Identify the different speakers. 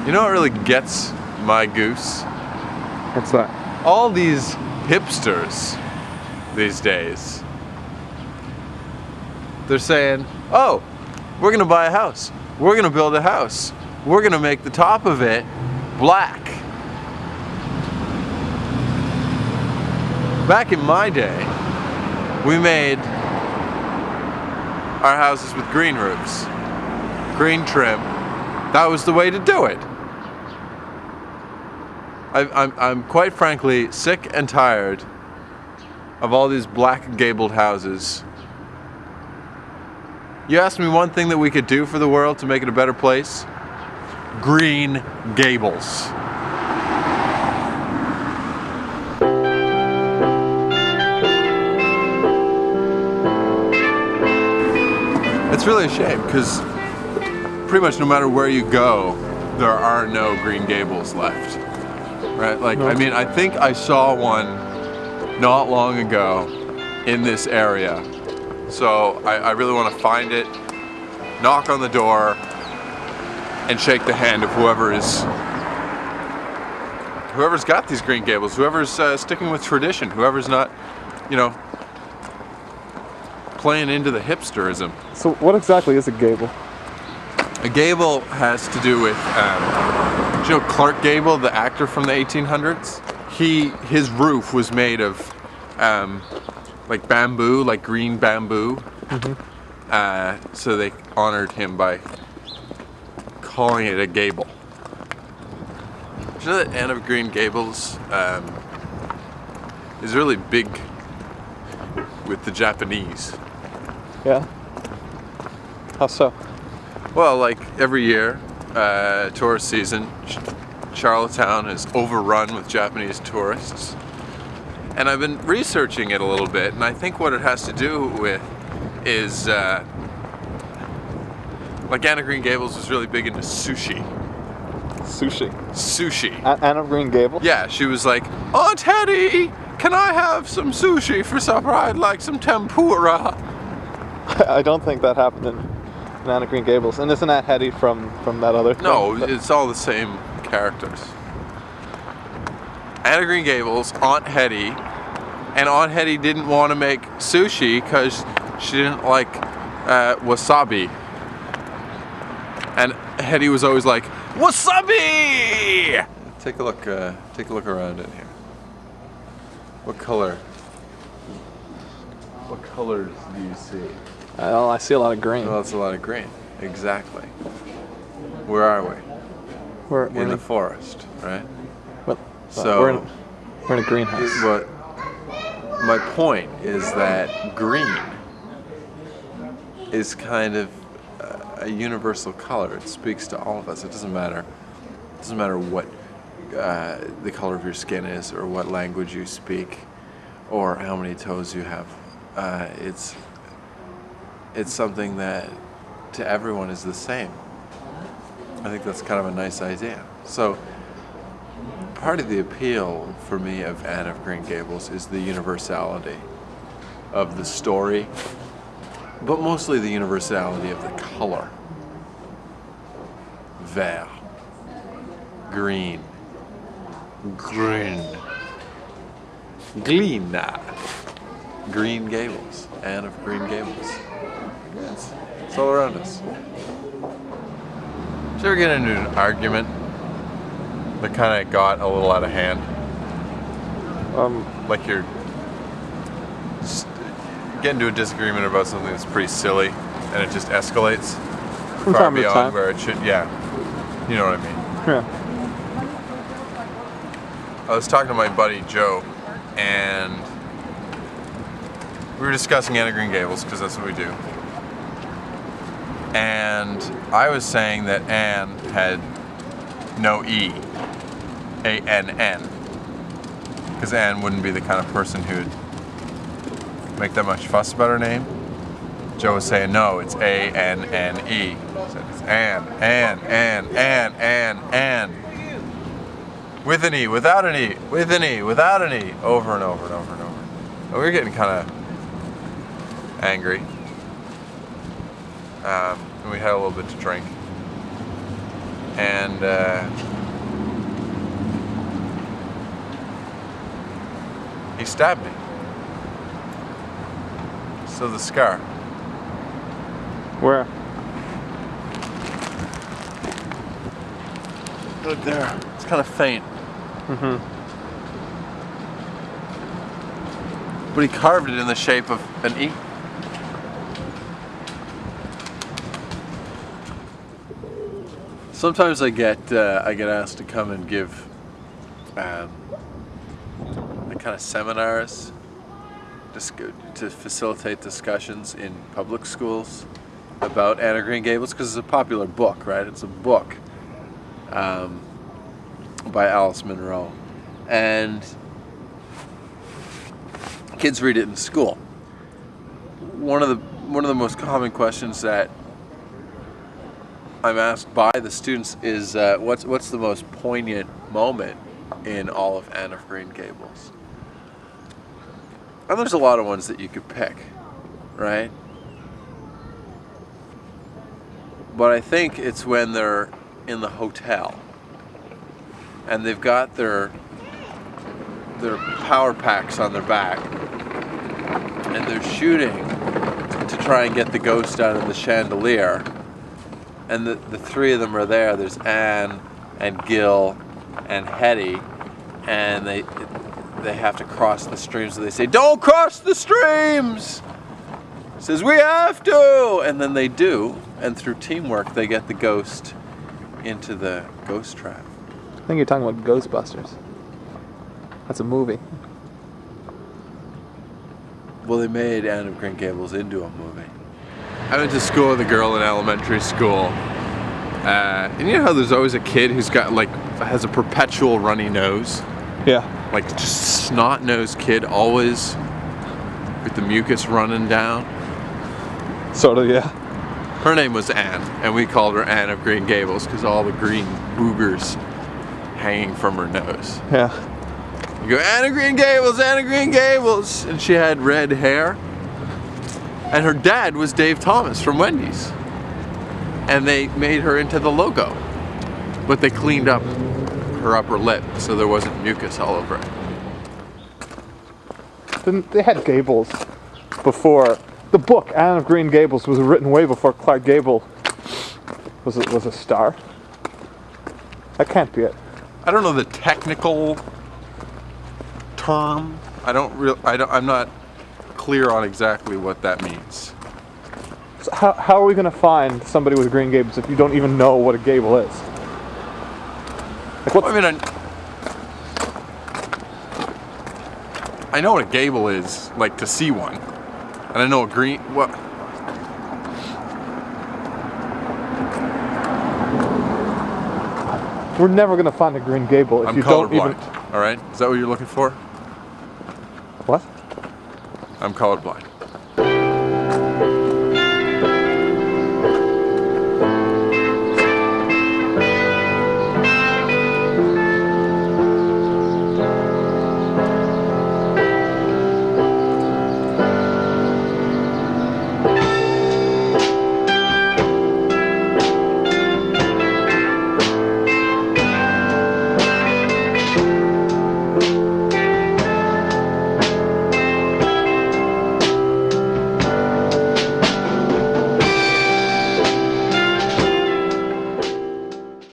Speaker 1: You know what really gets my goose?
Speaker 2: What's that?
Speaker 1: All these hipsters these days. They're saying, oh, we're gonna buy a house. We're gonna build a house. We're gonna make the top of it black. Back in my day, we made our houses with green roofs, green trim. That was the way to do it. I'm quite frankly sick and tired of all these black gabled houses. You asked me one thing that we could do for the world to make it a better place? Green gables. It's really a shame because pretty much no matter where you go, there are no Green Gables left. Right? Like, I mean, I think I saw one not long ago in this area. So I really want to find it, knock on the door, and shake the hand of whoever's got these Green Gables, whoever's sticking with tradition, whoever's not, you know, playing into the hipsterism.
Speaker 2: So what exactly is a gable?
Speaker 1: A gable has to do with, do you know Clark Gable, the actor from the 1800s? His roof was made of like bamboo, like green bamboo. Mm-hmm. So they honored him by calling it a gable. Do you know that Anne of Green Gables is really big with the Japanese?
Speaker 2: Yeah. How so?
Speaker 1: Well, like every year, tourist season, Charlottetown is overrun with Japanese tourists. And I've been researching it a little bit, and I think what it has to do with is, like Anne of Green Gables was really big into sushi.
Speaker 2: Sushi?
Speaker 1: Sushi.
Speaker 2: Anne of Green Gables?
Speaker 1: Yeah, she was like, Aunt Hetty, can I have some sushi for supper? I'd like some tempura.
Speaker 2: I don't think that happened in Anne of Green Gables. And isn't that Hetty from that other thing?
Speaker 1: No, it's all the same characters. Anne of Green Gables, Aunt Hetty, and Aunt Hetty didn't want to make sushi because she didn't like wasabi. And Hetty was always like, wasabi! Take a look around in here. What colors do you see?
Speaker 2: Well, I see a lot of green.
Speaker 1: Well, it's a lot of green. Exactly. Where are we?
Speaker 2: We're
Speaker 1: in the forest, right?
Speaker 2: So we're in a greenhouse.
Speaker 1: But my point is that green is kind of a universal color. It speaks to all of us. It doesn't matter. It doesn't matter what the color of your skin is, or what language you speak, or how many toes you have. It's something that to everyone is the same. I think that's kind of a nice idea. So part of the appeal for me of Anne of Green Gables is the universality of the story, but mostly the universality of the color. Vert, green, green, glina, Green Gables, Anne of Green Gables. It's all around us. Did you ever get into an argument that kind of got a little out of hand? Like you're just getting into a disagreement about something that's pretty silly, and it just escalates far beyond where it should. Yeah, you know what I mean.
Speaker 2: Yeah.
Speaker 1: I was talking to my buddy Joe, and we were discussing Anne of Green Gables because that's what we do. And I was saying that Anne had no E, A-N-N, because Anne wouldn't be the kind of person who'd make that much fuss about her name. Joe was saying, no, it's A-N-N-E. So it's Anne, Anne. With an E, without an E, with an E, without an E, over and over and over and over. And we were getting kind of angry. And we had a little bit to drink. and he stabbed me. So the scar.
Speaker 2: Where?
Speaker 1: Look there. It's kind of faint.
Speaker 2: Mm-hmm.
Speaker 1: But he carved it in the shape of an E. Sometimes I get asked to come and give kind of seminars to facilitate discussions in public schools about Anne of Green Gables, because it's a popular book, right? It's a book by Alice Munro, and kids read it in school. One of the most common questions that I'm asked by the students is what's the most poignant moment in all of Anne of Green Gables? And there's a lot of ones that you could pick, right? But I think it's when they're in the hotel and they've got their power packs on their back and they're shooting to try and get the ghost out of the chandelier, and the three of them are there. There's Anne and Gil and Hetty, and they have to cross the streams, so they say, "Don't cross the streams!" He says, "We have to!" And then they do, and through teamwork they get the ghost into the ghost trap.
Speaker 2: I think you're talking about Ghostbusters. That's a movie.
Speaker 1: Well, they made Anne of Green Gables into a movie. I went to school with a girl in elementary school, and you know how there's always a kid who's got has a perpetual runny nose?
Speaker 2: Yeah.
Speaker 1: Like just snot-nosed kid, always with the mucus running down.
Speaker 2: Sort of, yeah.
Speaker 1: Her name was Anne, and we called her Anne of Green Gables because all the green boogers hanging from her nose.
Speaker 2: Yeah.
Speaker 1: You go, "Anne of Green Gables, Anne of Green Gables," and she had red hair. And her dad was Dave Thomas from Wendy's. And they made her into the logo. But they cleaned up her upper lip so there wasn't mucus all over it.
Speaker 2: They had Gables before. The book, Anne of Green Gables, was written way before Clark Gable was a star. That can't be it.
Speaker 1: I don't know the technical term. I'm not clear on exactly what that means.
Speaker 2: So how are we going to find somebody with Green Gables if you don't even know what a gable is? Like
Speaker 1: I know what a gable is, like to see one. And I know a green, what?
Speaker 2: We're never going to find a Green Gable if you don't even...
Speaker 1: All right? Is that what you're looking for?
Speaker 2: What?
Speaker 1: I'm colorblind.